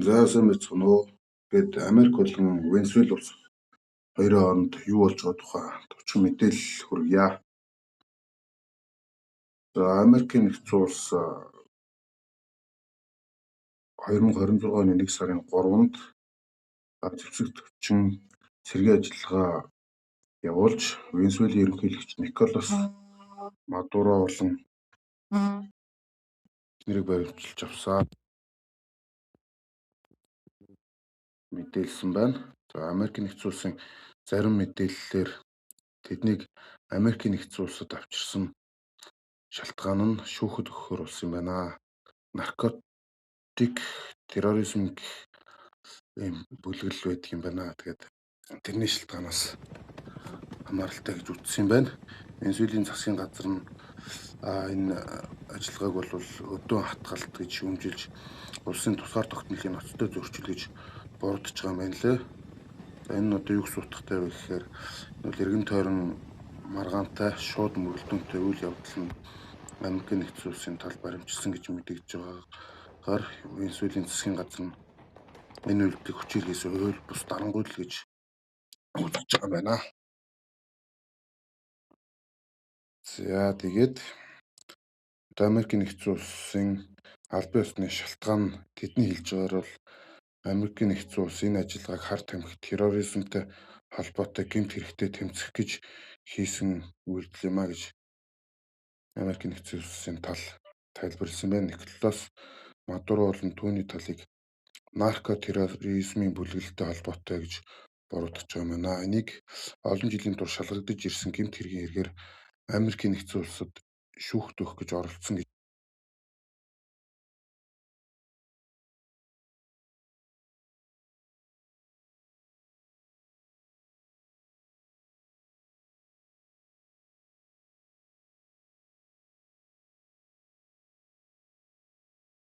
За сайн байцгаана уу. Гээд Америк болон Венесуэл улс хоёрын хооронд юу болж байгаа тухай товчхон мэдээлэл хүргье. За Америкийн нэгдсэн улс 2026 оны 1 сарын 3-нд зэвсэг төвчин сэргийн ажиллагаа явуулж Венесуэлийн ерөнхийлөгч Николас Мадуро болон нэрийг баримтжилж авсан мэдээлсэн байна. За Америкийн нэгдсэн улсын зарим мэдээллээр тэднийг Америкийн нэгдсэн улсад авчирсан шалтгаан нь шүүхэд өгөхөр болсон юм байна. Наркотик, терроризм гэх ийм бүлэгэл байдаг юм байна. Тэгээд тэрний шалтгаанаас хамааралтай гэж үзсэн юм байна. Венесуэлийн засгийн газар нь энэ ажиллагааг бол өдөөн хатгалт гэж шүүмжилж улсын тусгаар тогтнолын ноцтой зөрчил гэж буруудж байгаа юм байна лээ. За энэ нь одоо юу гэсэн утгатай вэ гэхээр эргэн тойрон маргаантай шууд мөрөлдөөнтэй үйл явдал нь Америкийн нэгдсэн улсын тал баримтжилсан гэж мэдэгдэж байгаагаар Венесуэлийн засгийн газар нь энэ үйлдэлийг хүчирхээс хууль бус дарангуй л гэж үзэж байгаа юм байна. За тэгээд Америкийн нэгдсэн улсын албан ёсны шалтгаан нь тэдний хэлж байгаагаар бол Америкийн нэгдсэн улс энэ ажиллагааг хар тамхи терроризмтэй холбоотой гэмт хэрэгтэй тэмцэх гэж хийсэн үйлдэл юм а гэж Америкийн нэгдсэн улсын тал тайлбарласан байна. Николас Мадуро болон түүний талыг наркотерроризмын бүлэглэлтэй холбоотой гэж буруудаж байгаа юм байна. Энийг олон жилийн турш шалгагдаж ирсэн гэмт хэргийн хэрэгээр Америкийн нэгдсэн улсад шүүхт өгөх гэж оролцсон гэж